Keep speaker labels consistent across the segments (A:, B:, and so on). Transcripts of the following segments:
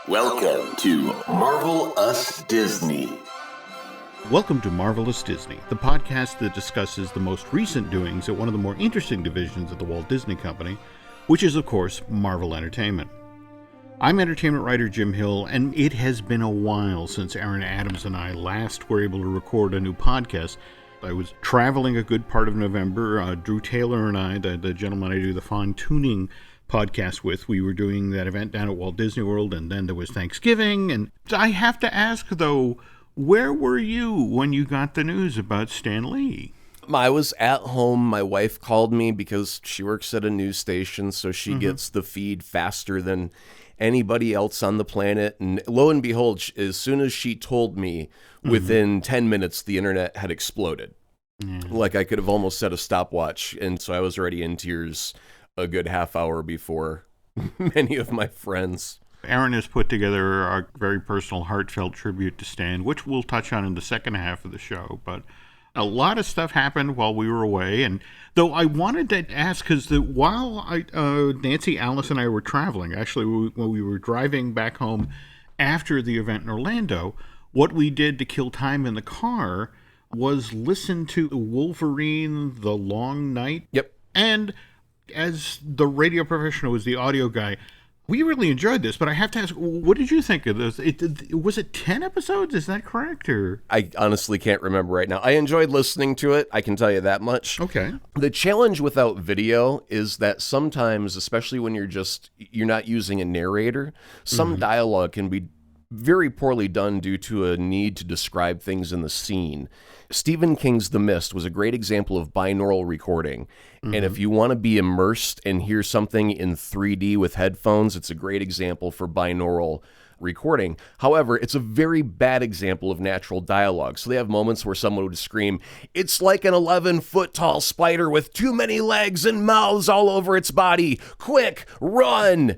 A: Welcome to Marvel Us Disney.
B: Welcome to Marvelous Disney, the podcast that discusses the most recent doings at one of the more interesting divisions of the Walt Disney Company, which is, of course, Marvel Entertainment. I'm entertainment writer Jim Hill, and it has been a while since Aaron Adams and I last were able to record a new podcast. I was traveling a good part of November. Drew Taylor and I, the gentleman I do the fine-tuning podcast with, we were doing that event down at Walt Disney World, and then there was Thanksgiving. And I have to ask, though, where were you when you got the news about Stan Lee?
C: I was at home. My wife called me because she works at a news station, so she gets the feed faster than anybody else on the planet. And lo and behold, as soon as she told me, within 10 minutes, the internet had exploded. Like I could have almost set a stopwatch. And so I was already in tears a good half hour before many of my friends.
B: Aaron has put together a very personal, heartfelt tribute to Stan, which we'll touch on in the second half of the show. But a lot of stuff happened while we were away. And though I wanted to ask, because while Nancy, Alice, and I were traveling, actually, when we were driving back home after the event in Orlando, what we did to kill time in the car was listen to Wolverine, The Long Night.
C: Yep.
B: And as the radio professional, was the audio guy, we really enjoyed this, but I have to ask, what did you think of this? Was it 10 episodes? Is that correct? Or
C: I honestly can't remember right now. I enjoyed listening to it. I can tell you that much.
B: Okay.
C: The challenge without video is that sometimes, especially when you're not using a narrator, some dialogue can be very poorly done due to a need to describe things in the scene. Stephen King's The Mist was a great example of binaural recording. And if you want to be immersed and hear something in 3D with headphones, it's a great example for binaural recording. However, it's a very bad example of natural dialogue. So they have moments where someone would scream, "It's like an 11-foot tall spider with too many legs and mouths all over its body. Quick, run!"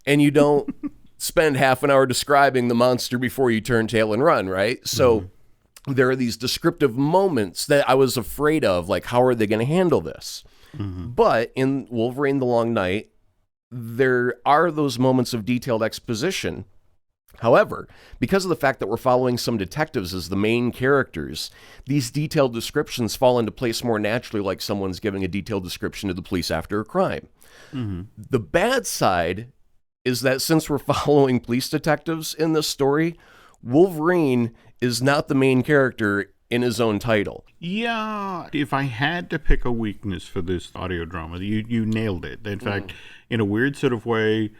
C: And you don't spend half an hour describing the monster before you turn tail and run, right? So there are these descriptive moments that I was afraid of, like, how are they going to handle this? But in Wolverine the Long Night, there are those moments of detailed exposition. However, because of the fact that we're following some detectives as the main characters, these detailed descriptions fall into place more naturally, like someone's giving a detailed description to the police after a crime. The bad side is that since we're following police detectives in this story, Wolverine is not the main character in his own title.
B: Yeah, if I had to pick a weakness for this audio drama, you nailed it. In fact, in a weird sort of way,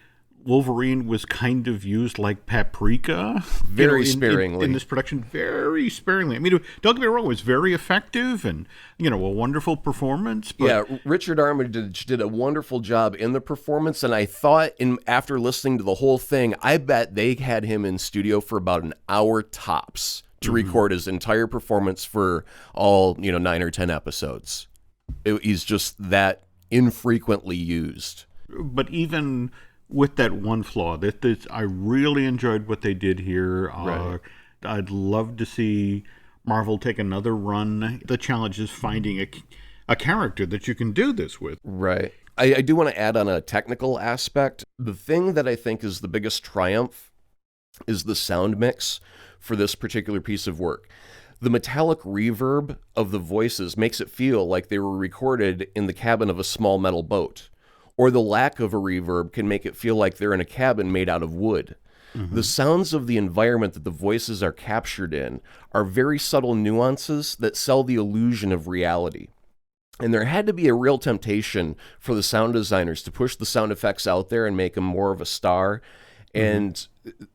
B: Wolverine was kind of used like paprika.
C: Very sparingly.
B: In this production, very sparingly. I mean, don't get me wrong, it was very effective and, a wonderful performance. But
C: yeah, Richard Armitage did a wonderful job in the performance, and I thought, after listening to the whole thing, I bet they had him in studio for about an hour tops to record his entire performance for all, 9 or 10 episodes. He's just that infrequently used.
B: But even with that one flaw, I really enjoyed what they did here.
C: Right.
B: I'd love to see Marvel take another run. The challenge is finding a character that you can do this with.
C: Right. I do want to add on a technical aspect. The thing that I think is the biggest triumph is the sound mix for this particular piece of work. The metallic reverb of the voices makes it feel like they were recorded in the cabin of a small metal boat. Or the lack of a reverb can make it feel like they're in a cabin made out of wood. The sounds of the environment that the voices are captured in are very subtle nuances that sell the illusion of reality. And there had to be a real temptation for the sound designers to push the sound effects out there and make them more of a star. And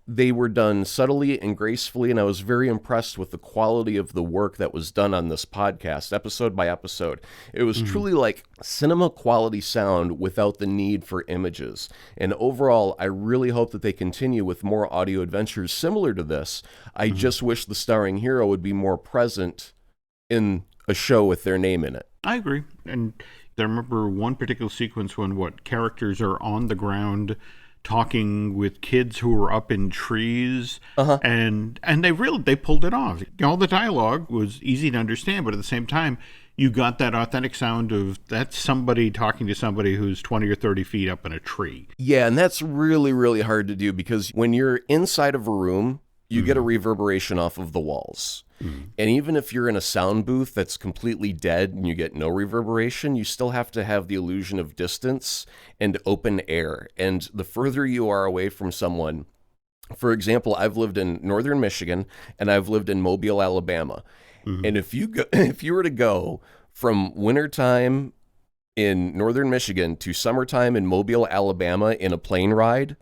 C: they were done subtly and gracefully, and I was very impressed with the quality of the work that was done on this podcast, episode by episode. It was truly like cinema quality sound without the need for images. And overall, I really hope that they continue with more audio adventures similar to this. I just wish the starring hero would be more present in a show with their name in it.
B: I agree. And I remember one particular sequence when characters are on the ground talking with kids who were up in trees, and they pulled it off. All the dialogue was easy to understand, but at the same time, you got that authentic sound of that's somebody talking to somebody who's 20 or 30 feet up in a tree.
C: Yeah, and that's really, really hard to do because when you're inside of a room, you get a reverberation off of the walls. And even if you're in a sound booth that's completely dead and you get no reverberation, you still have to have the illusion of distance and open air. And the further you are away from someone, for example, I've lived in northern Michigan and I've lived in Mobile, Alabama. And if you were to go from wintertime in northern Michigan to summertime in Mobile, Alabama in a plane ride,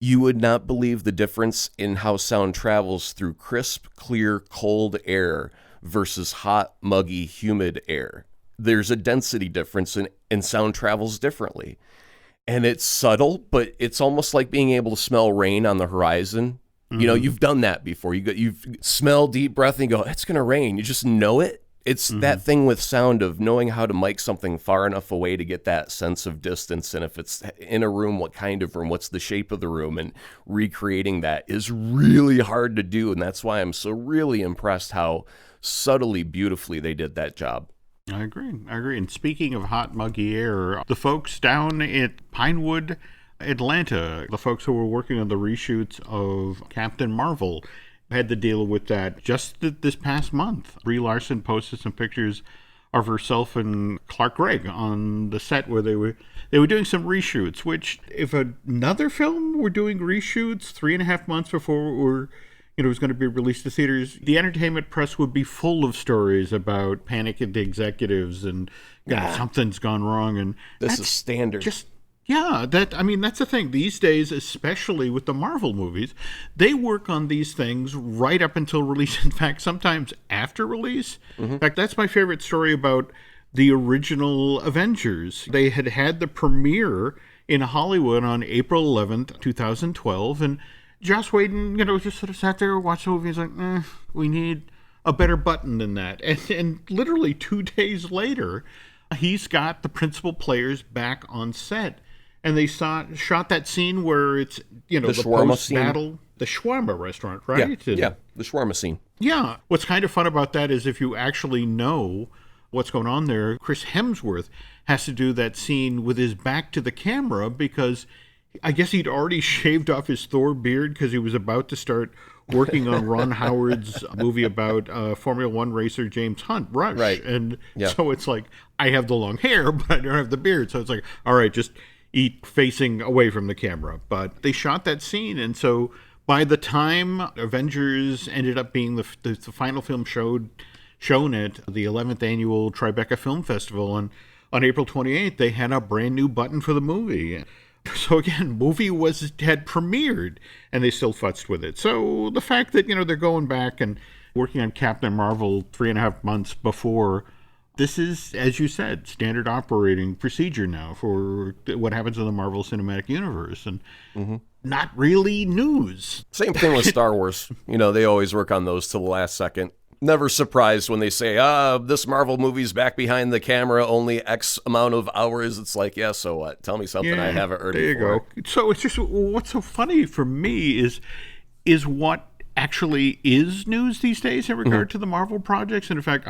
C: you would not believe the difference in how sound travels through crisp, clear, cold air versus hot, muggy, humid air. There's a density difference and sound travels differently. And it's subtle, but it's almost like being able to smell rain on the horizon. You know, you've done that before. You've smell deep breath and you go, it's going to rain. You just know it. It's that thing with sound of knowing how to mic something far enough away to get that sense of distance. And if it's in a room, what kind of room, what's the shape of the room, and recreating that is really hard to do. And that's why I'm so really impressed how subtly, beautifully they did that job.
B: I agree. And speaking of hot, muggy air, the folks down at Pinewood, Atlanta, the folks who were working on the reshoots of Captain Marvel, had to deal with that just this past month. Brie Larson posted some pictures of herself and Clark Gregg on the set where they were doing some reshoots, which if another film were doing reshoots 3.5 months before it was going to be released to theaters, the entertainment press would be full of stories about panic at the executives and something's gone wrong. And
C: this is standard.
B: Yeah, that's the thing. These days, especially with the Marvel movies, they work on these things right up until release. In fact, sometimes after release. In fact, that's my favorite story about the original Avengers. They had the premiere in Hollywood on April 11th, 2012, and Joss Whedon, just sort of sat there, watched the movie, he's like, we need a better button than that. And literally 2 days later, he's got the principal players back on set. And they shot that scene where it's, the post-battle, the shawarma restaurant, right?
C: Yeah, the shawarma scene.
B: Yeah. What's kind of fun about that is if you actually know what's going on there, Chris Hemsworth has to do that scene with his back to the camera because I guess he'd already shaved off his Thor beard because he was about to start working on Ron Howard's movie about Formula One racer James Hunt, Rush.
C: Right.
B: And so it's like, I have the long hair, but I don't have the beard. So it's like, all right, just eat facing away from the camera. But they shot that scene, and so by the time Avengers ended up being the final film shown at the 11th annual Tribeca Film Festival on April 28th, they had a brand new button for the movie. So again, movie had premiered, and they still futzed with it. So the fact that they're going back and working on Captain Marvel 3.5 months before. This is, as you said, standard operating procedure now for what happens in the Marvel Cinematic Universe, and not really news.
C: Same thing with Star Wars. They always work on those till the last second. Never surprised when they say, this Marvel movie's back behind the camera, only X amount of hours. It's like, yeah, so what? Tell me something I haven't heard before.
B: There you go. So it's just, what's so funny for me is what actually is news these days in regard to the Marvel projects. And in fact,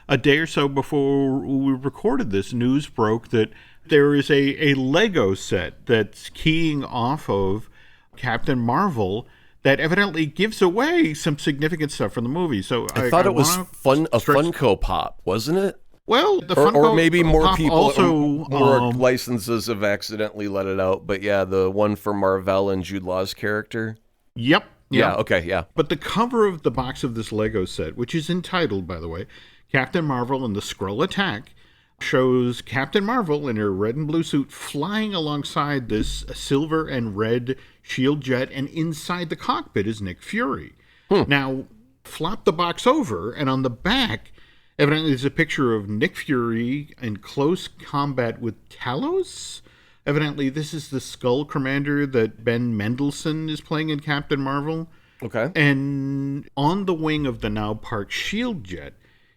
B: a day or so before we recorded this, news broke that there is a Lego set that's keying off of Captain Marvel that evidently gives away some significant stuff from the movie. So
C: I thought it was a Funko Pop, wasn't it?
B: Well, the Funko
C: or maybe more
B: Pop
C: people,
B: also,
C: more licenses have accidentally let it out. But yeah, the one for Marvel and Jude Law's character.
B: Yep.
C: Yeah. Okay. Yeah.
B: But the cover of the box of this Lego set, which is entitled, by the way, Captain Marvel and the Skrull Attack, shows Captain Marvel in her red and blue suit flying alongside this silver and red shield jet, and inside the cockpit is Nick Fury. Now, flop the box over, and on the back, evidently there's a picture of Nick Fury in close combat with Talos. Evidently, this is the Skull Commander that Ben Mendelsohn is playing in Captain Marvel.
C: Okay.
B: And on the wing of the now parked shield jet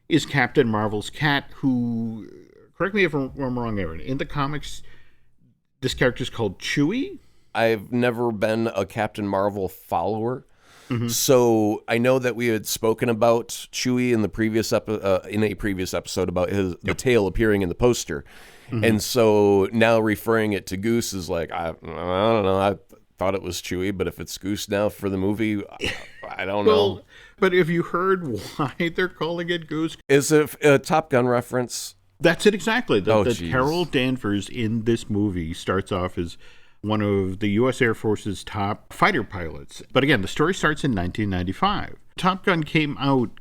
B: is Captain Marvel's cat, who, correct me if I'm wrong, Aaron, in the comics, this character is called Chewie.
C: I've never been a Captain Marvel follower. So I know that we had spoken about Chewie in the previous in a previous episode about the tail appearing in the poster. And so now referring it to Goose is like, I don't know. I thought it was Chewie, but if it's Goose now for the movie, I don't know.
B: But have you heard why they're calling it Goose?
C: Is it a Top Gun reference?
B: That's it exactly. That
C: geez.
B: Carol Danvers in this movie starts off as one of the U.S. Air Force's top fighter pilots. But again, the story starts in 1995. Top Gun came out,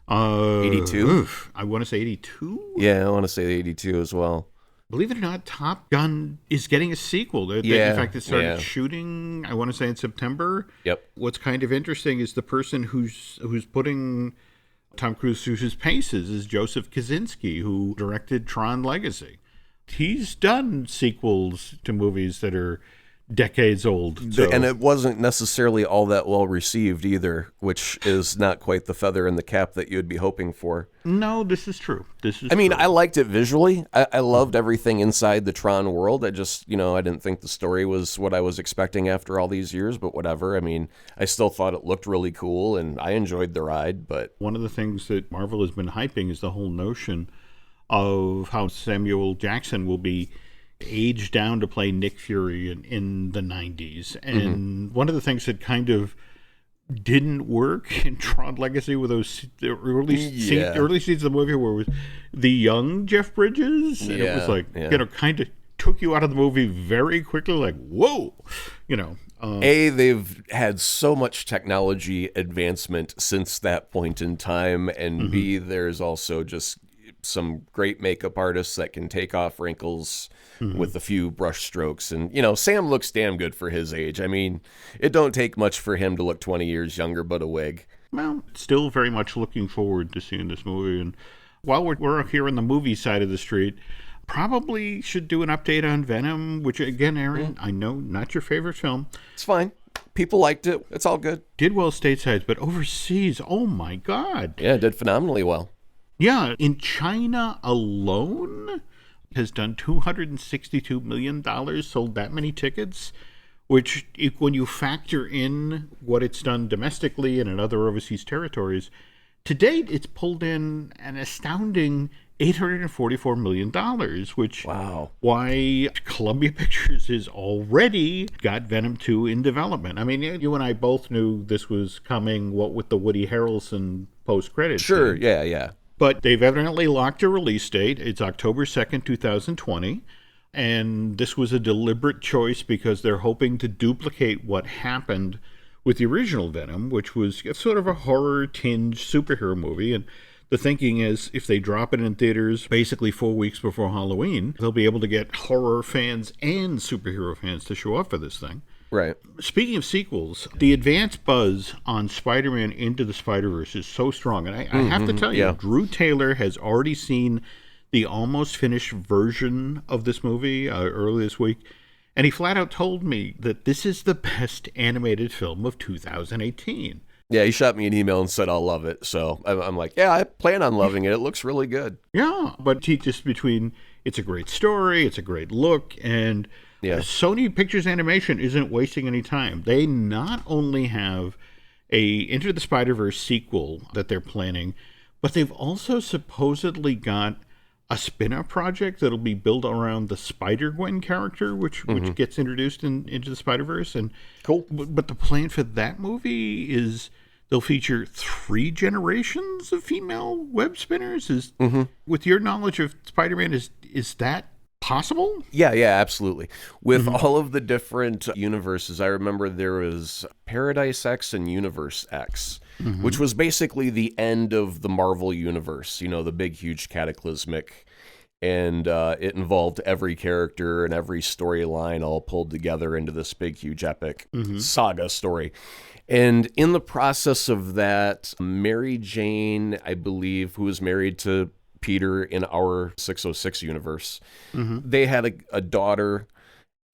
C: 82?
B: I want to say 82?
C: Yeah, I want to say 82 as well.
B: Believe it or not, Top Gun is getting a sequel. In fact, it started shooting, I want to say in September.
C: Yep.
B: What's kind of interesting is the person who's putting Tom Cruise through his paces is Joseph Kosinski, who directed Tron Legacy. He's done sequels to movies that are decades old. So.
C: And it wasn't necessarily all that well received either, which is not quite the feather in the cap that you'd be hoping for.
B: No, this is true.
C: I liked it visually. I loved everything inside the Tron world. I just, I didn't think the story was what I was expecting after all these years, but whatever. I mean, I still thought it looked really cool, and I enjoyed the ride. But
B: one of the things that Marvel has been hyping is the whole notion of how Samuel Jackson will be aged down to play Nick Fury in the 90s. And one of the things that kind of didn't work in Tron Legacy were those early scenes of the movie where it was the young Jeff Bridges. And it was like, kind of took you out of the movie very quickly, like, whoa,
C: they've had so much technology advancement since that point in time, and B, there's also just some great makeup artists that can take off wrinkles with a few brush strokes. And, Sam looks damn good for his age. I mean, it don't take much for him to look 20 years younger, but a wig.
B: Well, still very much looking forward to seeing this movie. And while we're here on the movie side of the street, probably should do an update on Venom, which, again, Aaron, I know not your favorite film.
C: It's fine. People liked it. It's all good.
B: Did well stateside, but overseas, oh my God.
C: Yeah, it did phenomenally well.
B: Yeah, in China alone has done $262 million, sold that many tickets, which when you factor in what it's done domestically and in other overseas territories, to date it's pulled in an astounding $844 million, which why Columbia Pictures has already got Venom 2 in development. I mean, you and I both knew this was coming, what with the Woody Harrelson post-credits.
C: Sure, yeah.
B: But they've evidently locked a release date. It's October 2nd, 2020. And this was a deliberate choice because they're hoping to duplicate what happened with the original Venom, which was sort of a horror-tinged superhero movie. And the thinking is if they drop it in theaters basically 4 weeks before Halloween, they'll be able to get horror fans and superhero fans to show up for this thing.
C: Right.
B: Speaking of sequels, the advance buzz on Spider-Man Into the Spider-Verse is so strong. And I have to tell you, Drew Taylor has already seen the almost finished version of this movie early this week. And he flat out told me that this is the best animated film of 2018.
C: Yeah, he shot me an email and said, I'll love it. So I'm like, yeah, I plan on loving it. It looks really good.
B: Yeah, but he just between it's a great story, it's a great look, and Sony Pictures Animation isn't wasting any time. They not only have a Into the Spider-Verse sequel that they're planning, but they've also supposedly got a spin-off project that'll be built around the Spider-Gwen character, which gets introduced Into the Spider-Verse. And
C: cool.
B: But the plan for that movie is they'll feature 3 generations of female web spinners. With your knowledge of Spider-Man, is that possible?
C: Yeah, absolutely. With all of the different universes, I remember there was Paradise X and Universe X, which was basically the end of the Marvel universe, the big, huge cataclysmic. And it involved every character and every storyline all pulled together into this big, huge, epic saga story. And in the process of that, Mary Jane, I believe, who was married to Peter in our 606 universe, they had a daughter,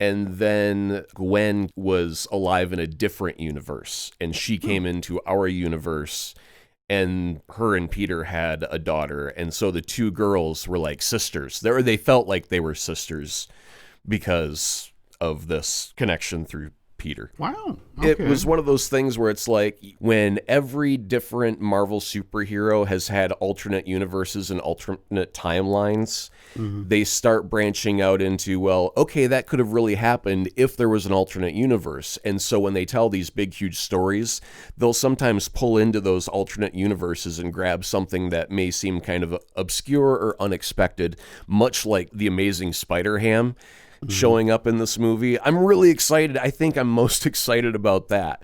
C: and then Gwen was alive in a different universe, and she came into our universe, and her and Peter had a daughter, and so the 2 girls were like sisters. They felt like they were sisters because of this connection through Peter.
B: Wow. Okay.
C: It was one of those things where it's like when every different Marvel superhero has had alternate universes and alternate timelines, they start branching out into, well, okay, that could have really happened if there was an alternate universe. And so when they tell these big, huge stories, they'll sometimes pull into those alternate universes and grab something that may seem kind of obscure or unexpected, much like the Amazing Spider-Ham showing up in this movie. I'm really excited. I think I'm most excited about that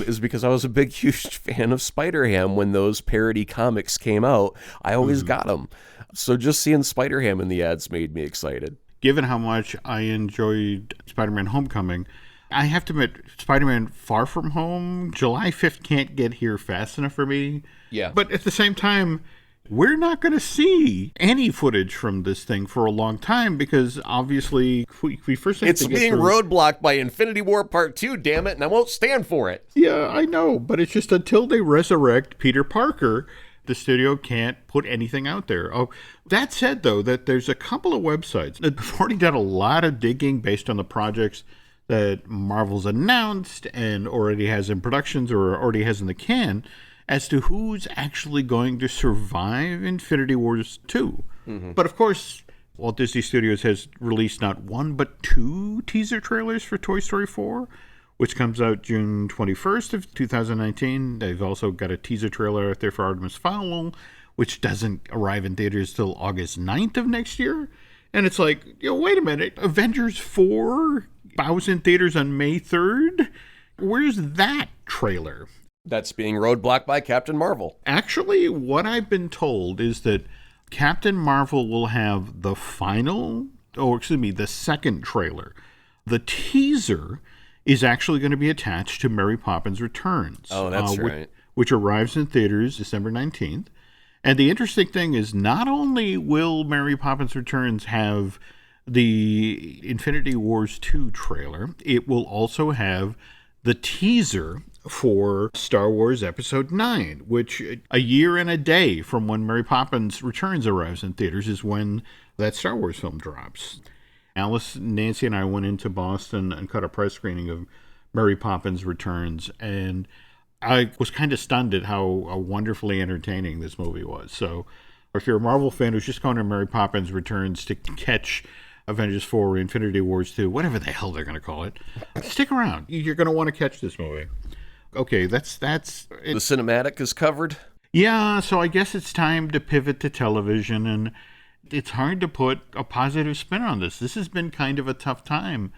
C: is because I was a big, huge fan of Spider-Ham when those parody comics came out. I always got them. So just seeing Spider-Ham in the ads made me excited.
B: Given how much I enjoyed Spider-Man Homecoming, I have to admit, Spider-Man Far From Home, July 5th can't get here fast enough for me.
C: Yeah.
B: But at the same time, we're not going to see any footage from this thing for a long time because obviously we first have
C: it's
B: to get
C: being
B: through...
C: roadblocked by Infinity War Part 2, damn it, and I won't stand for it.
B: Yeah, I know, but it's just until they resurrect Peter Parker, the studio can't put anything out there. Oh, that said, though, that there's a couple of websites that have already done a lot of digging based on the projects that Marvel's announced and already has in productions or already has in the can as to who's actually going to survive Infinity Wars 2. But of course, Walt Disney Studios has released not one but two teaser trailers for Toy Story 4, which comes out June 21st of 2019. They've also got a teaser trailer out there for Artemis Fowl, which doesn't arrive in theaters till August 9th of next year. And it's like, wait a minute, Avengers 4 bows in theaters on May 3rd? Where's that trailer?
C: That's being roadblocked by Captain Marvel.
B: Actually, what I've been told is that Captain Marvel will have the second trailer. The teaser is actually going to be attached to Mary Poppins Returns.
C: Oh, that's right.
B: Which arrives in theaters December 19th. And the interesting thing is not only will Mary Poppins Returns have the Infinity Wars 2 trailer, it will also have the teaser for Star Wars Episode 9, which a year and a day from when Mary Poppins Returns arrives in theaters is when that Star Wars film drops. Alice, Nancy, and I went into Boston and caught a press screening of Mary Poppins Returns, and I was kind of stunned at how wonderfully entertaining this movie was. So if you're a Marvel fan who's just going to Mary Poppins Returns to catch Avengers 4, Infinity Wars 2, whatever the hell they're going to call it, stick around. You're going to want to catch this movie. Okay, that's it.
C: The cinematic is covered?
B: Yeah, so I guess it's time to pivot to television, and it's hard to put a positive spin on this. This has been kind of a tough time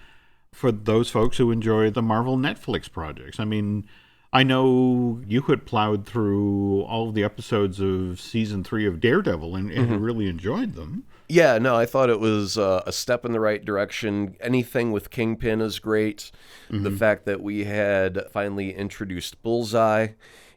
B: for those folks who enjoy the Marvel Netflix projects. I mean, I know you had plowed through all of the episodes of season 3 of Daredevil and really enjoyed them.
C: Yeah, no, I thought it was a step in the right direction. Anything with Kingpin is great. The fact that we had finally introduced Bullseye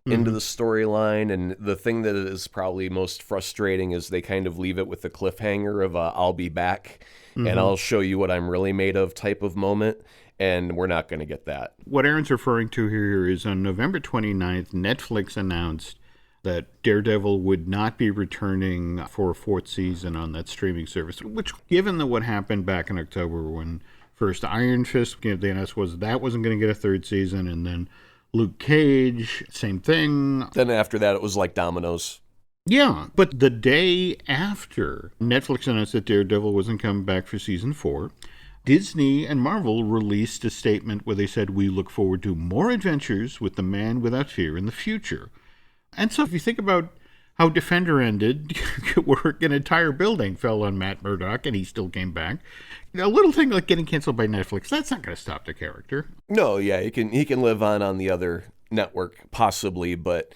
C: into the storyline, and the thing that is probably most frustrating is they kind of leave it with the cliffhanger of I'll be back and I'll show you what I'm really made of type of moment, and we're not going to get that.
B: What Aaron's referring to here is on November 29th, Netflix announced that Daredevil would not be returning for a 4th season on that streaming service, which, given what happened back in October when first Iron Fist, the announcement was that wasn't going to get a 3rd season, and then Luke Cage, same thing.
C: Then after that, it was like dominoes.
B: Yeah, but the day after Netflix announced that Daredevil wasn't coming back for season 4, Disney and Marvel released a statement where they said, "We look forward to more adventures with the Man Without Fear in the future." And so if you think about how Defender ended, where an entire building fell on Matt Murdock and he still came back, a little thing like getting canceled by Netflix, that's not going to stop the character.
C: No, yeah, he can live on the other network, possibly, but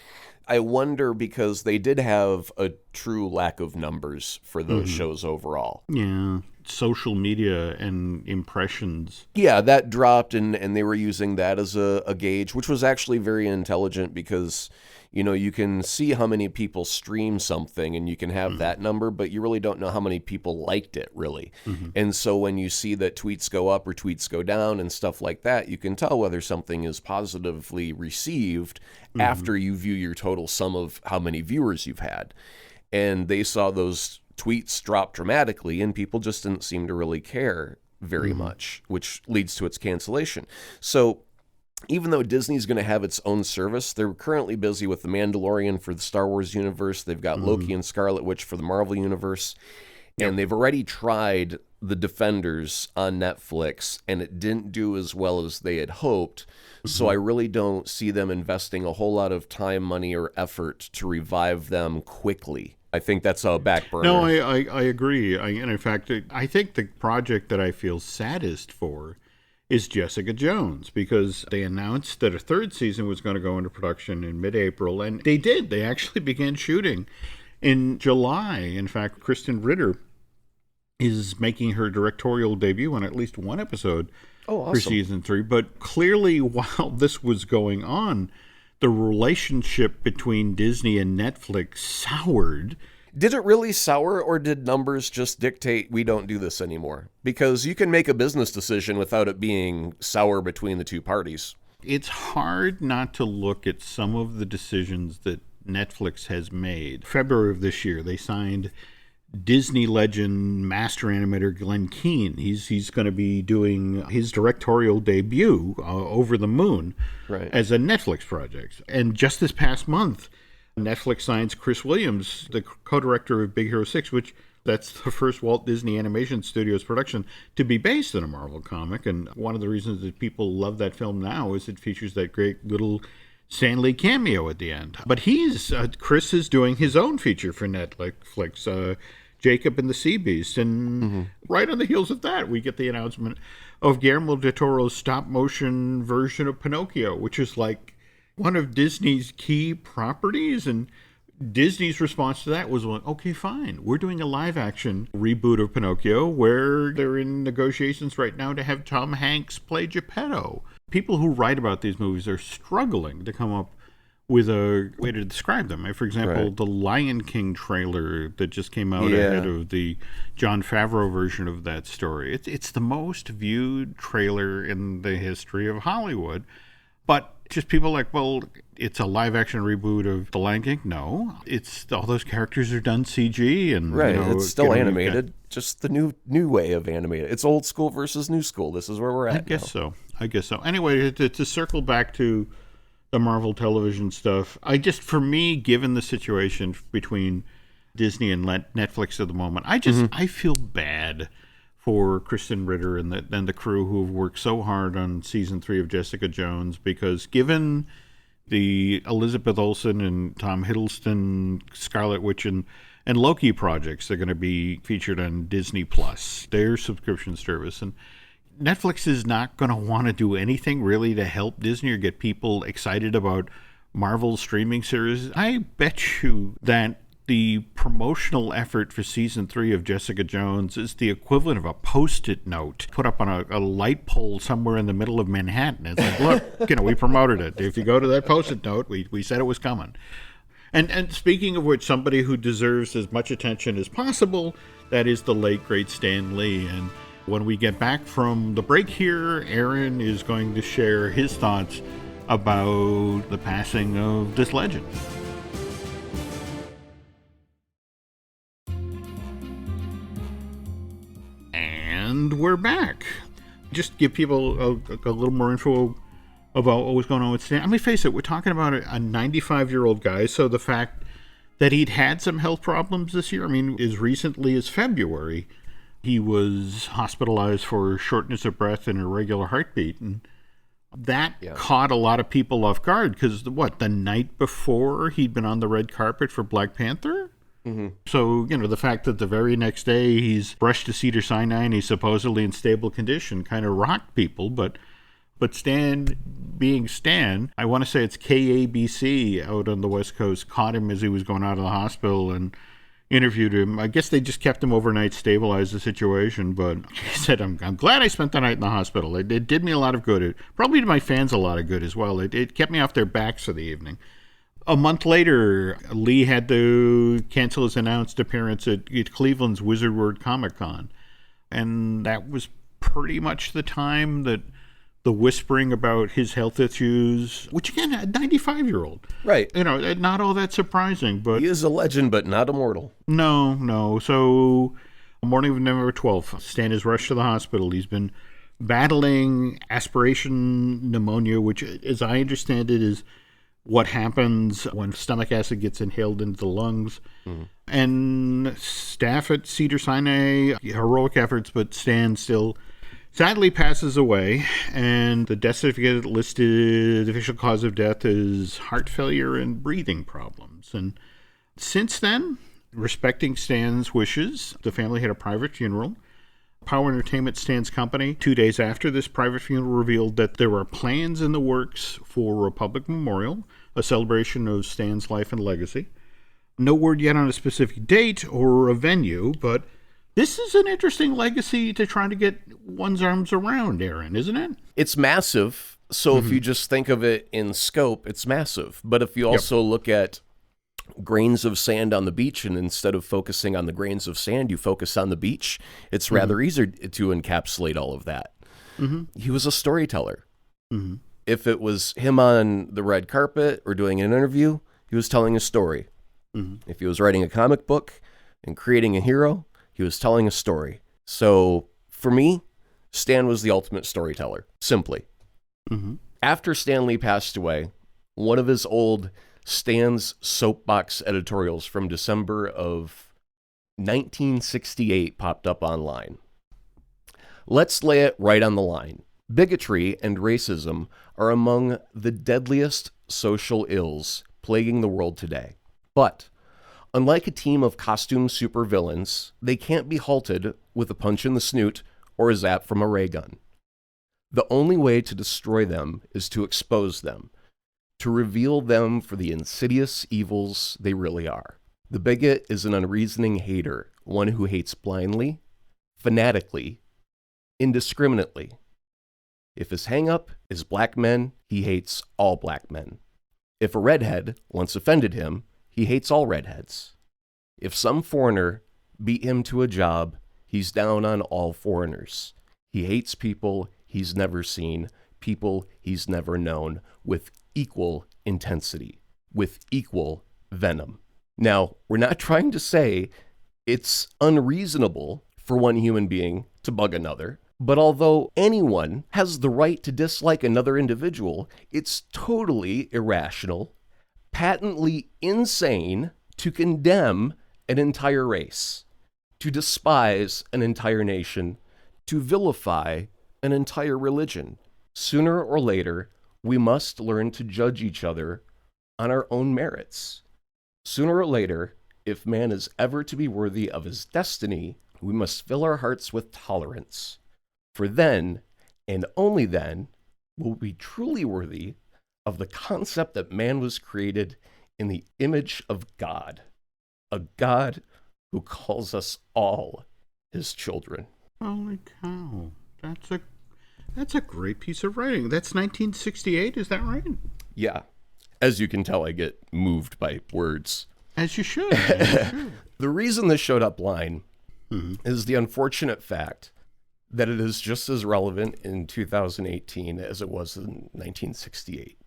C: I wonder because they did have a true lack of numbers for those shows overall.
B: Yeah, social media and impressions.
C: Yeah, that dropped, and they were using that as a gauge, which was actually very intelligent because, you can see how many people stream something and you can have that number, but you really don't know how many people liked it, really. And so when you see that tweets go up or tweets go down and stuff like that, you can tell whether something is positively received after you view your total sum of how many viewers you've had. And they saw those tweets drop dramatically and people just didn't seem to really care. very much, which leads to its cancellation. So even though Disney's going to have its own service, they're currently busy with The Mandalorian for the Star Wars universe. They've got Loki and Scarlet Witch for the Marvel universe. And they've already tried The Defenders on Netflix, and it didn't do as well as they had hoped. So I really don't see them investing a whole lot of time, money, or effort to revive them quickly. I think that's a back burner.
B: No, I agree. And in fact, I think the project that I feel saddest for is Jessica Jones, because they announced that a third season was going to go into production in mid-April, and they did. They actually began shooting in July. In fact, Kristen Ritter is making her directorial debut on at least one episode for season 3. But clearly, while this was going on, the relationship between Disney and Netflix soured.
C: Did it really sour, or did numbers just dictate we don't do this anymore? Because you can make a business decision without it being sour between the two parties.
B: It's hard not to look at some of the decisions that Netflix has made. February of this year, they signed Disney legend master animator Glenn Keane. He's going to be doing his directorial debut, Over the Moon, as a Netflix project. And just this past month, Netflix signs Chris Williams, the co-director of Big Hero 6, which that's the first Walt Disney Animation Studios production to be based in a Marvel comic. And one of the reasons that people love that film now is it features that great little Stan Lee cameo at the end. But Chris is doing his own feature for Netflix, Jacob and the Sea Beast. And right on the heels of that, we get the announcement of Guillermo del Toro's stop-motion version of Pinocchio, which is like one of Disney's key properties. And Disney's response to that was, well, okay, fine. We're doing a live-action reboot of Pinocchio where they're in negotiations right now to have Tom Hanks play Geppetto. People who write about these movies are struggling to come up with a way to describe them. For example, the Lion King trailer that just came out ahead of the Jon Favreau version of that story. It's the most viewed trailer in the history of Hollywood. But just people like, well, it's a live-action reboot of The Lion King. No, it's all those characters are done CG, and
C: it's still animated. Just the new way of animated. It's old school versus new school. This is where we're at.
B: I guess so. Anyway, to circle back to the Marvel television stuff, for me, given the situation between Disney and Netflix at the moment, I feel bad for Kristen Ritter and the crew who have worked so hard on season 3 of Jessica Jones, because given the Elizabeth Olsen and Tom Hiddleston, Scarlet Witch and Loki projects, they're going to be featured on Disney Plus, their subscription service, and Netflix is not going to want to do anything really to help Disney or get people excited about Marvel's streaming series. I bet you that the promotional effort for season 3 of Jessica Jones is the equivalent of a Post-it note put up on a light pole somewhere in the middle of Manhattan. It's like, look, we promoted it. If you go to that Post-it note, we said it was coming. And speaking of which, somebody who deserves as much attention as possible, that is the late, great Stan Lee. And when we get back from the break here, Aaron is going to share his thoughts about the passing of this legend. And we're back. Just give people a little more info about what was going on with Stan. I mean, face it, we're talking about a 95-year-old guy, so the fact that he'd had some health problems this year, I mean, as recently as February, he was hospitalized for shortness of breath and irregular heartbeat, and that caught a lot of people off guard, because the night before he'd been on the red carpet for Black Panther? So, the fact that the very next day he's brushed to Cedars-Sinai and he's supposedly in stable condition kind of rocked people, but Stan, being Stan, I want to say it's KABC out on the West Coast, caught him as he was going out of the hospital and interviewed him. I guess they just kept him overnight, stabilized the situation, but he said, I'm glad I spent the night in the hospital. It did me a lot of good. It probably did my fans a lot of good as well. It kept me off their backs for the evening. A month later, Lee had to cancel his announced appearance at Cleveland's Wizard World Comic Con. And that was pretty much the time that the whispering about his health issues, which again, a 95-year-old.
C: Right.
B: Not all that surprising. But
C: he is a legend, but not immortal.
B: No. So Morning of November 12th, Stan is rushed to the hospital. He's been battling aspiration pneumonia, which, as I understand it, is what happens when stomach acid gets inhaled into the lungs. And staff at Cedars-Sinai, heroic efforts, but Stan still sadly passes away. And the death certificate listed the official cause of death is heart failure and breathing problems. And since then, respecting Stan's wishes, the family had a private funeral. Power Entertainment, Stan's company, 2 days after this private funeral, revealed that there were plans in the works for a public memorial, a celebration of Stan's life and legacy. No word yet on a specific date or a venue, but this is an interesting legacy to try to get one's arms around, Aaron, isn't it?
C: It's massive. So if you just think of it in scope, it's massive. But if you also look at grains of sand on the beach, and instead of focusing on the grains of sand, you focus on the beach, it's rather easier to encapsulate all of that. He was a storyteller. If it was him on the red carpet or doing an interview, he was telling a story. If he was writing a comic book and creating a hero, he was telling a story. So for me, Stan was the ultimate storyteller, simply. After Stan Lee passed away, one of his old Stan's Soapbox editorials from December of 1968 popped up online. Let's lay it right on the line. Bigotry and racism are among the deadliest social ills plaguing the world today. But unlike a team of costume supervillains, they can't be halted with a punch in the snoot or a zap from a ray gun. The only way to destroy them is to expose them, to reveal them for the insidious evils they really are. The bigot is an unreasoning hater, one who hates blindly, fanatically, indiscriminately. If his hang-up is black men, he hates all black men. If a redhead once offended him, he hates all redheads. If some foreigner beat him to a job, he's down on all foreigners. He hates people he's never seen, people he's never known, with equal intensity, with equal venom. Now, we're not trying to say it's unreasonable for one human being to bug another, but although anyone has the right to dislike another individual, it's totally irrational, patently insane to condemn an entire race, to despise an entire nation, to vilify an entire religion. Sooner or later, we must learn to judge each other on our own merits. Sooner or later, if man is ever to be worthy of his destiny, we must fill our hearts with tolerance. For then, and only then, will we be truly worthy of the concept that man was created in the image of God, a God who calls us all his children.
B: Holy cow. That's a great piece of writing. That's 1968, is that right?
C: Yeah. As you can tell, I get moved by words.
B: As you should.
C: The reason this showed up line is the unfortunate fact that it is just as relevant in 2018 as it was in 1968.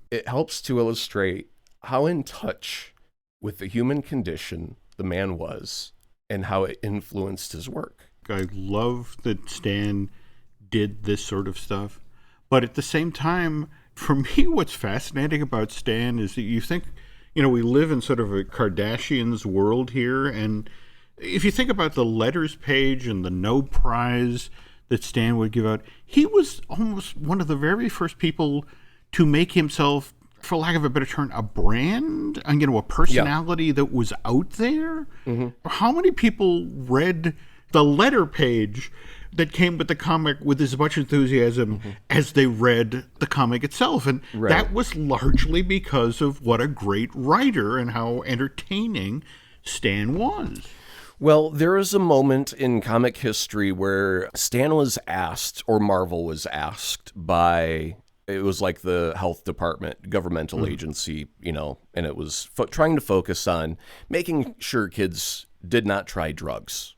C: It helps to illustrate how in touch with the human condition the man was and how it influenced his work.
B: I love that Stan did this sort of stuff. But at the same time, for me, what's fascinating about Stan is that you think, we live in sort of a Kardashians world here. And if you think about the letters page and the no prize that Stan would give out, he was almost one of the very first people to make himself, for lack of a better term, a brand, and a personality that was out there. How many people read the letter page that came with the comic with as much enthusiasm as they read the comic itself? And that was largely because of what a great writer and how entertaining Stan was.
C: Well, there is a moment in comic history where Stan was asked, or Marvel was asked by, it was like the health department, governmental agency, and it was trying to focus on making sure kids did not try drugs.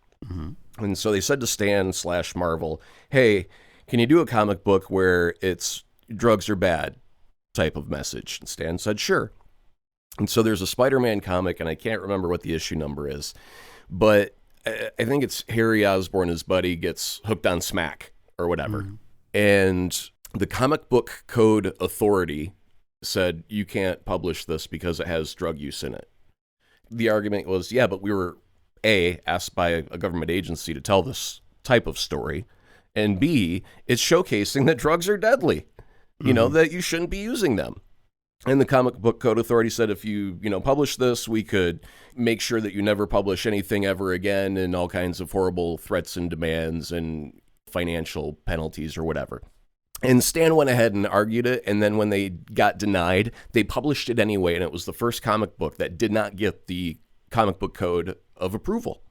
C: And so they said to Stan/Marvel, hey, can you do a comic book where it's drugs are bad type of message? And Stan said, sure. And so there's a Spider-Man comic, and I can't remember what the issue number is, but I think it's Harry Osborn, his buddy, gets hooked on smack or whatever. And the Comic Book Code Authority said, you can't publish this because it has drug use in it. The argument was, yeah, but we were, A, asked by a government agency to tell this type of story, and B, it's showcasing that drugs are deadly, you know, that you shouldn't be using them. And the Comic Book Code Authority said, if you publish this, we could make sure that you never publish anything ever again, and all kinds of horrible threats and demands and financial penalties or whatever. And Stan went ahead and argued it, and then when they got denied, they published it anyway, and it was the first comic book that did not get the Comic Book Code of approval.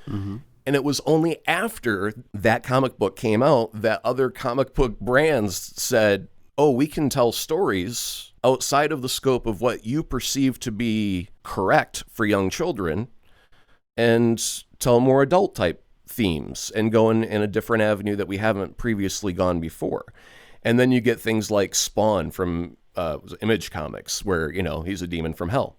C: And it was only after that comic book came out that other comic book brands said, oh, we can tell stories outside of the scope of what you perceive to be correct for young children and tell more adult type themes and go in a different avenue that we haven't previously gone before. And then you get things like Spawn from Image Comics, where, he's a demon from hell.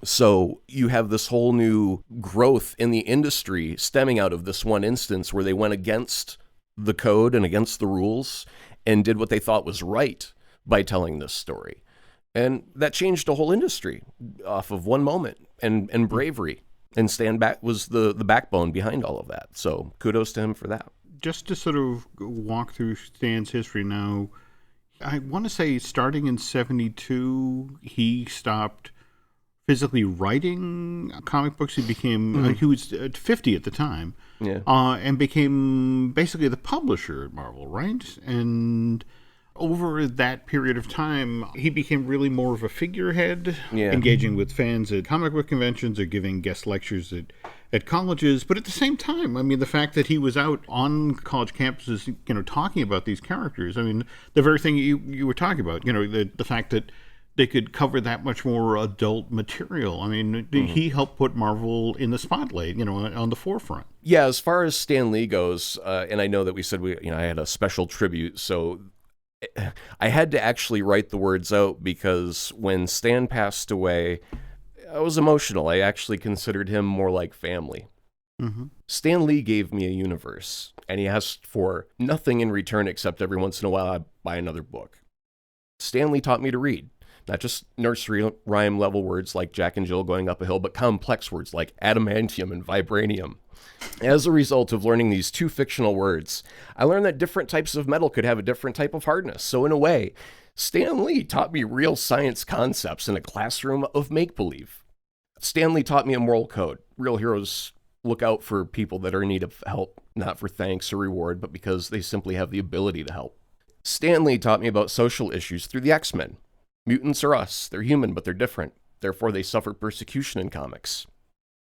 C: So you have this whole new growth in the industry stemming out of this one instance where they went against the code and against the rules and did what they thought was right by telling this story. And that changed the whole industry off of one moment and bravery. And Stan was the backbone behind all of that. So kudos to him for that.
B: Just to sort of walk through Stan's history now, I want to say starting in 1972, he stopped physically writing comic books. He became, he was 50 at the time, and became basically the publisher at Marvel, right? And over that period of time, he became really more of a figurehead, engaging with fans at comic book conventions or giving guest lectures at colleges. But at the same time, I mean, the fact that he was out on college campuses, talking about these characters, I mean, the very thing you were talking about, the fact that they could cover that much more adult material. I mean, he helped put Marvel in the spotlight, on the forefront.
C: Yeah, as far as Stan Lee goes, and I know that we said I had a special tribute, so I had to actually write the words out because when Stan passed away, I was emotional. I actually considered him more like family. Stan Lee gave me a universe, and he asked for nothing in return except every once in a while I buy another book. Stan Lee taught me to read. Not just nursery rhyme level words like Jack and Jill going up a hill, but complex words like adamantium and vibranium. As a result of learning these two fictional words, I learned that different types of metal could have a different type of hardness. So in a way, Stan Lee taught me real science concepts in a classroom of make-believe. Stan Lee taught me a moral code. Real heroes look out for people that are in need of help, not for thanks or reward, but because they simply have the ability to help. Stan Lee taught me about social issues through the X-Men. Mutants are us. They're human, but they're different. Therefore, they suffer persecution in comics.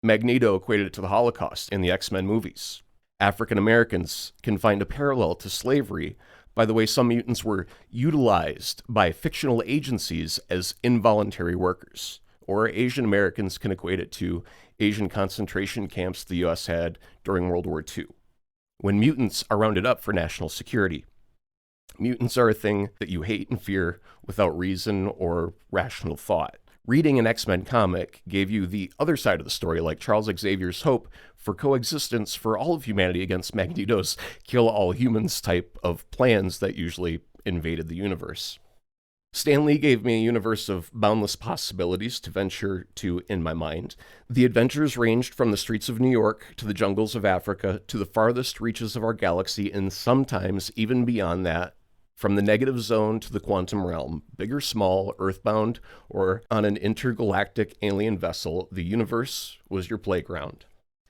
C: Magneto equated it to the Holocaust in the X-Men movies. African Americans can find a parallel to slavery by the way some mutants were utilized by fictional agencies as involuntary workers. Or Asian Americans can equate it to Asian concentration camps the U.S. had during World War II, when mutants are rounded up for national security. Mutants are a thing that you hate and fear without reason or rational thought. Reading an X-Men comic gave you the other side of the story, like Charles Xavier's hope for coexistence for all of humanity against Magneto's kill-all-humans type of plans that usually invaded the universe. Stan Lee gave me a universe of boundless possibilities to venture to in my mind. The adventures ranged from the streets of New York to the jungles of Africa to the farthest reaches of our galaxy, and sometimes even beyond that, from the negative zone to the quantum realm, big or small, earthbound, or on an intergalactic alien vessel, the universe was your playground.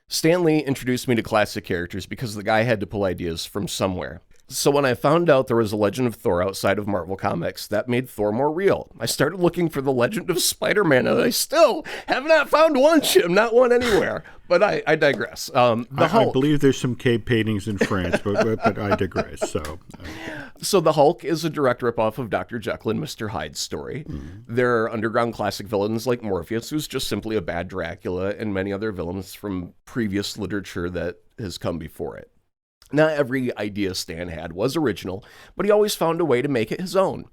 C: Stan Lee introduced me to classic characters because the guy had to pull ideas from somewhere. So when I found out there was a Legend of Thor outside of Marvel Comics, that made Thor more real. I started looking for the Legend of Spider-Man, and I still have not found one, Jim, not one anywhere. But I digress. The Hulk.
B: I believe there's some cave paintings in France, but I digress.
C: So the Hulk is a direct ripoff of Dr. Jekyll and Mr. Hyde's story. There are underground classic villains like Morpheus, who's just simply a bad Dracula, and many other villains from previous literature that has come before it. Not every idea Stan had was original, but he always found a way to make it his own.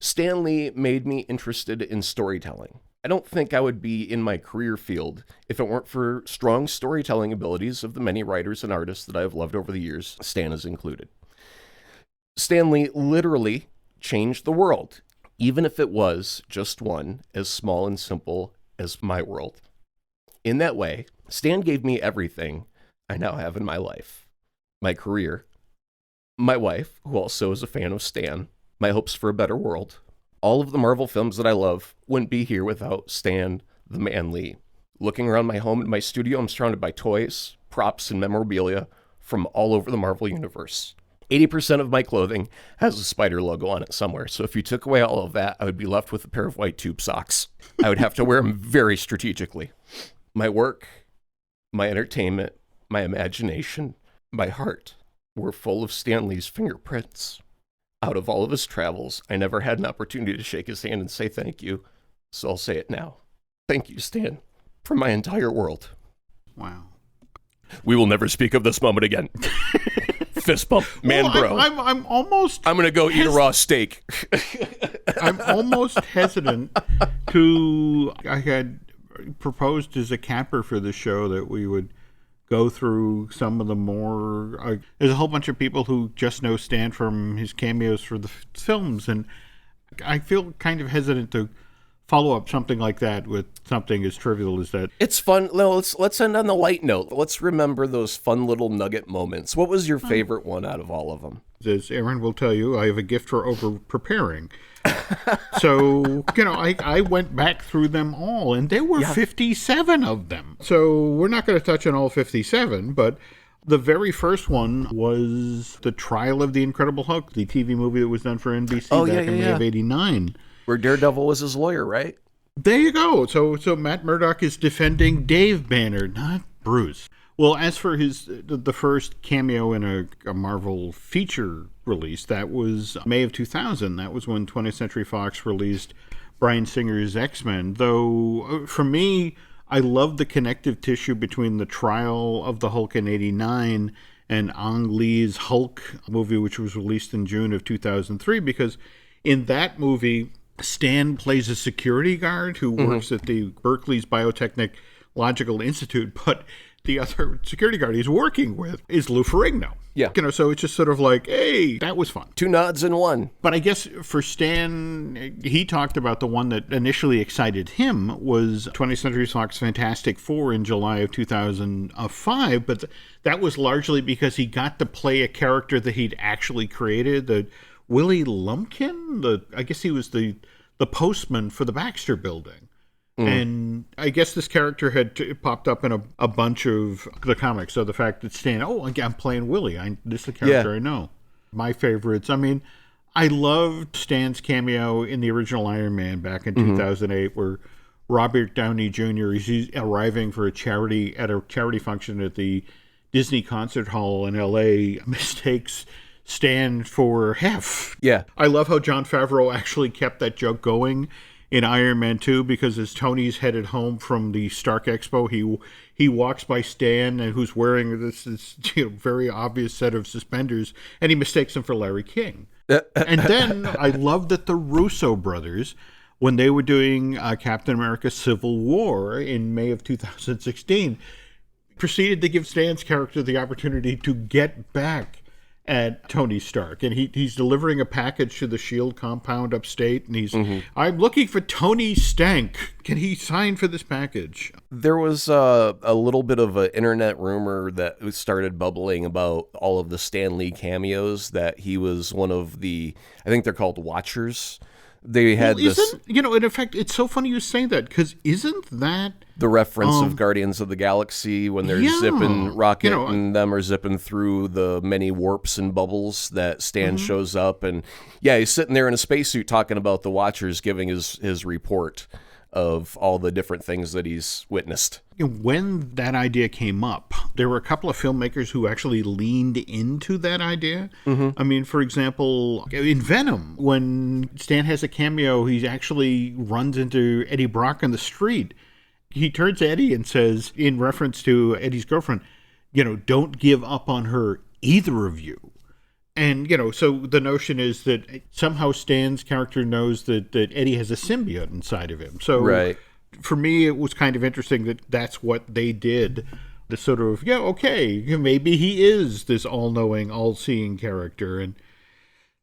C: Stan Lee made me interested in storytelling. I don't think I would be in my career field if it weren't for strong storytelling abilities of the many writers and artists that I have loved over the years, Stan is included. Stan Lee literally changed the world, even if it was just one as small and simple as my world. In that way, Stan gave me everything I now have in my life. My career, my wife, who also is a fan of Stan, my hopes for a better world. All of the Marvel films that I love wouldn't be here without Stan the Man Lee. Looking around my home and my studio, I'm surrounded by toys, props, and memorabilia from all over the Marvel Universe. 80% of my clothing has a spider logo on it somewhere, so if you took away all of that, I would be left with a pair of white tube socks. I would have to wear them very strategically. My work, my entertainment, my imagination, my heart were full of Stan Lee's fingerprints. Out of all of his travels, I never had an opportunity to shake his hand and say thank you, so I'll say it now. Thank you, Stan, from my entire world.
B: Wow.
C: We will never speak of this moment again. Fist bump, man,
B: well,
C: bro.
B: I'm almost.
C: I'm gonna go eat a raw steak.
B: I'm almost hesitant to. I had proposed as a capper for the show that we would go through some of the more. There's a whole bunch of people who just know Stan from his cameos for the films, and I feel kind of hesitant to follow up something like that with something as trivial as that.
C: It's fun. No, let's end on the light note. Let's remember those fun little nugget moments. What was your favorite one out of all of them?
B: As Aaron will tell you, I have a gift for over-preparing. So, I went back through them all, and there were 57 of them. So we're not going to touch on all 57, but the very first one was The Trial of the Incredible Hulk, the TV movie that was done for NBC back in May of 89.
C: Where Daredevil was his lawyer, right?
B: There you go. So Matt Murdock is defending Dave Banner, not Bruce. Well, as for the first cameo in a Marvel feature release, that was May of 2000. That was when 20th Century Fox released Bryan Singer's X-Men. Though, for me, I love the connective tissue between The Trial of the Hulk in 89 and Ang Lee's Hulk movie, which was released in June of 2003, because in that movie, Stan plays a security guard who works at the Berkeley's Biotechnological Institute, but the other security guard he's working with is Lou Ferrigno.
C: Yeah.
B: So it's just sort of like, hey, that was fun.
C: 2 nods in one.
B: But I guess for Stan, he talked about the one that initially excited him was 20th Century Fox Fantastic Four in July of 2005, but that was largely because he got to play a character that he'd actually created, the Willie Lumpkin, I guess he was the postman for the Baxter Building. And I guess this character had popped up in a bunch of the comics. So the fact that Stan, I'm playing Willie. This is a character I know. My favorites, I loved Stan's cameo in the original Iron Man back in 2008, where Robert Downey Jr. is arriving for a charity function at the Disney Concert Hall in L.A., mistakes Stan for Hef.
C: Yeah.
B: I love how Jon Favreau actually kept that joke going in Iron Man 2, because as Tony's headed home from the Stark Expo, he walks by Stan, and who's wearing this very obvious set of suspenders, and he mistakes him for Larry King. And then I love that the Russo brothers, when they were doing Captain America Civil War in May of 2016, proceeded to give Stan's character the opportunity to get back at Tony Stark, and he's delivering a package to the S.H.I.E.L.D. compound upstate, and I'm looking for Tony Stank. Can he sign for this package?
C: There was a little bit of an internet rumor that started bubbling about all of the Stan Lee cameos, that he was one of the, I think they're called Watchers. They had
B: in fact, it's so funny you say that, because isn't that
C: the reference of Guardians of the Galaxy when they're zipping, Rocket and them are zipping through the many warps and bubbles that Stan shows up, and he's sitting there in a spacesuit talking about the Watchers, giving his report of all the different things that he's witnessed.
B: When that idea came up, there were a couple of filmmakers who actually leaned into that idea. For example, in Venom, when Stan has a cameo, he actually runs into Eddie Brock on the street. He turns to Eddie and says, in reference to Eddie's girlfriend, don't give up on her, either of you. And, so the notion is that somehow Stan's character knows that Eddie has a symbiote inside of him. So
C: right.
B: for me, it was kind of interesting that that's what they did. The sort of, yeah, okay, maybe he is this all-knowing, all-seeing character. And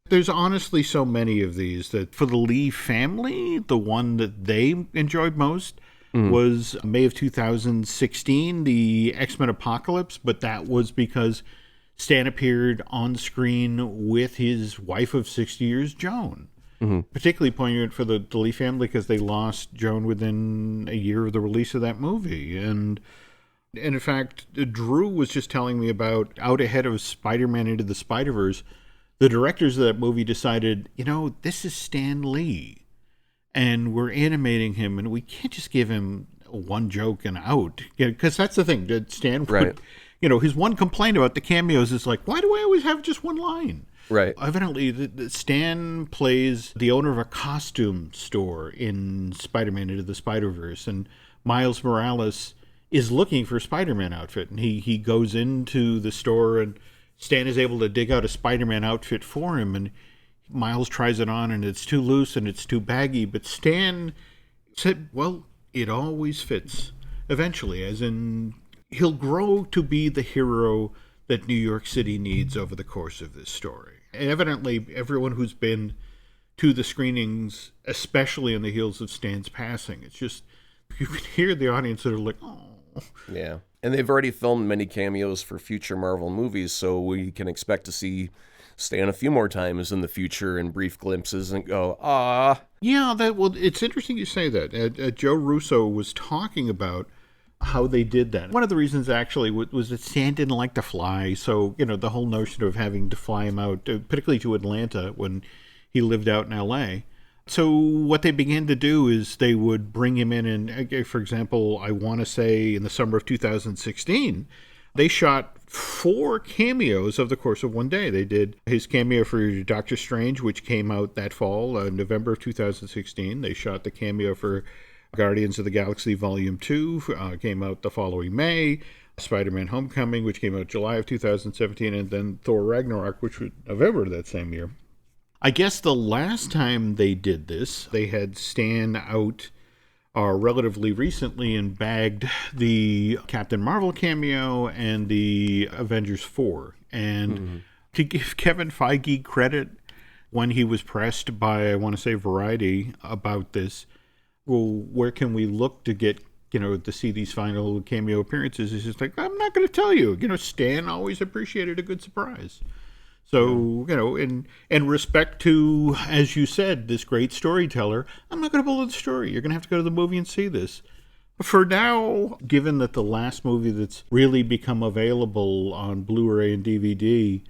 B: there's honestly so many of these that for the Lee family, the one that they enjoyed most was May of 2016, the X-Men Apocalypse, but that was because Stan appeared on screen with his wife of 60 years, Joan. Particularly poignant for the Lee family because they lost Joan within a year of the release of that movie. And in fact, Drew was just telling me about out ahead of Spider-Man Into the Spider-Verse, the directors of that movie decided, this is Stan Lee. And we're animating him, and we can't just give him one joke and out. Because that's the thing. That Stan would, his one complaint about the cameos is like, why do I always have just one line?
C: Right.
B: Evidently, Stan plays the owner of a costume store in Spider-Man Into the Spider-Verse, and Miles Morales is looking for a Spider-Man outfit. And he goes into the store, and Stan is able to dig out a Spider-Man outfit for him, and Miles tries it on, and it's too loose and it's too baggy. But Stan said, well, it always fits eventually, as in he'll grow to be the hero that New York City needs over the course of this story. And evidently, everyone who's been to the screenings, especially on the heels of Stan's passing, it's just, you can hear the audience that are like, oh.
C: Yeah. And they've already filmed many cameos for future Marvel movies, so we can expect to see Stan a few more times in the future in brief glimpses and go, ah.
B: Yeah, it's interesting you say that. Joe Russo was talking about how they did that. One of the reasons actually was that Stan didn't like to fly, so the whole notion of having to fly him out, particularly to Atlanta when he lived out in L.A. So what they began to do is they would bring him in, and for example, I want to say in the summer of 2016, they shot 4 cameos over the course of one day. They did his cameo for Doctor Strange, which came out that fall, November of 2016. They shot the cameo for Guardians of the Galaxy Volume 2, came out the following May. Spider-Man Homecoming, which came out July of 2017, and then Thor Ragnarok, which was November of that same year. I guess the last time they did this, they had Stan out relatively recently and bagged the Captain Marvel cameo and the Avengers 4. And to give Kevin Feige credit, when he was pressed by, I want to say, Variety about this, well, where can we look to get, to see these final cameo appearances? He's just like, I'm not going to tell you. Stan always appreciated a good surprise. So, in respect to, as you said, this great storyteller, I'm not going to blow the story. You're going to have to go to the movie and see this. But for now, given that the last movie that's really become available on Blu-ray and DVD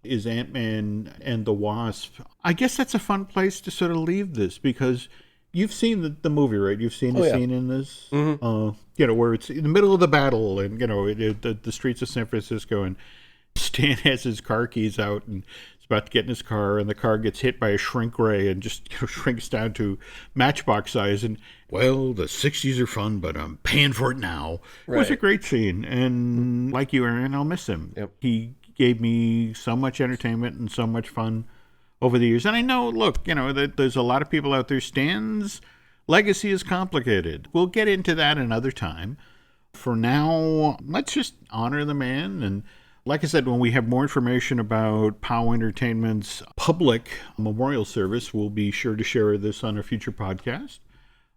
B: is Ant-Man and the Wasp, I guess that's a fun place to sort of leave this, because you've seen the movie, right? You've seen the scene in this, where it's in the middle of the battle and, the streets of San Francisco, and Stan has his car keys out and is about to get in his car, and the car gets hit by a shrink ray and just shrinks down to matchbox size. And, well, the 60s are fun, but I'm paying for it now. Right. It was a great scene. And like you, Aaron, I'll miss him.
C: Yep.
B: He gave me so much entertainment and so much fun over the years. And I know, look, that there's a lot of people out there. Stan's legacy is complicated. We'll get into that another time. For now, let's just honor the man. And like I said, when we have more information about POW Entertainment's public memorial service, we'll be sure to share this on a future podcast.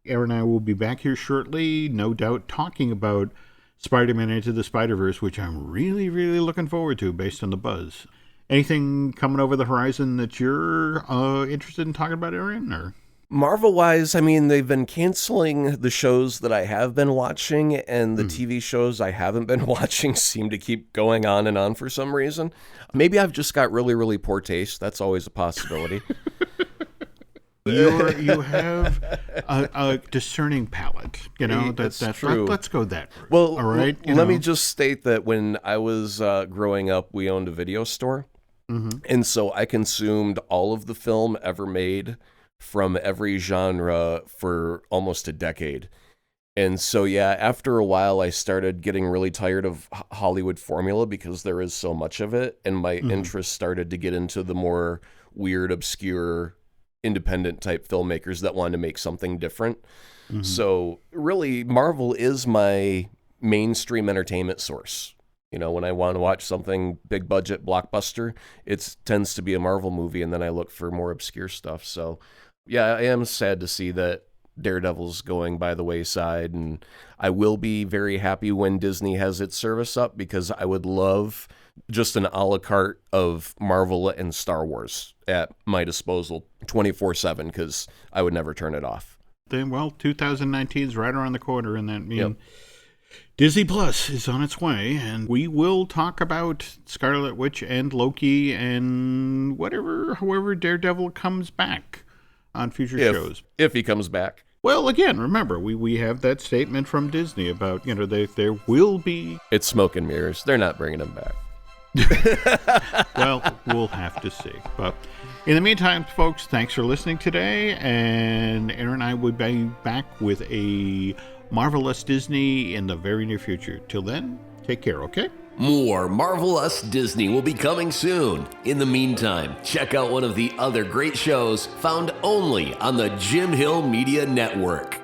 B: Aaron and I will be back here shortly, no doubt, talking about Spider-Man Into the Spider-Verse, which I'm really, really looking forward to based on the buzz. Anything coming over the horizon that you're interested in talking about, Aaron? Or?
C: Marvel-wise, they've been canceling the shows that I have been watching, and the TV shows I haven't been watching seem to keep going on and on for some reason. Maybe I've just got really, really poor taste. That's always a possibility.
B: You have a discerning palate,
C: That's true.
B: Let's go that route.
C: Well,
B: all right.
C: Let me just state that when I was growing up, we owned a video store, and so I consumed all of the film ever made from every genre for almost a decade. And so, after a while, I started getting really tired of Hollywood formula because there is so much of it, and my interest started to get into the more weird, obscure independent type filmmakers that wanted to make something different. So really, Marvel is my mainstream entertainment source. You know, when I want to watch something big budget blockbuster, it tends to be a Marvel movie, and then I look for more obscure stuff. So yeah, I am sad to see that Daredevil's going by the wayside, and I will be very happy when Disney has its service up, because I would love just an a la carte of Marvel and Star Wars at my disposal 24/7, because I would never turn it off.
B: Then, well, 2019 is right around the corner, and that means Disney Plus is on its way, and we will talk about Scarlet Witch and Loki and however Daredevil comes back on future shows.
C: If he comes back.
B: Well, again, remember, we have that statement from Disney about, there will be...
C: It's smoke and mirrors. They're not bringing him back.
B: Well, we'll have to see. But in the meantime, folks, thanks for listening today, and Aaron and I will be back with a Marvelous Disney in the very near future. Till then, take care, okay?
A: More Marvelous Disney will be coming soon. In the meantime, check out one of the other great shows found only on the Jim Hill Media Network.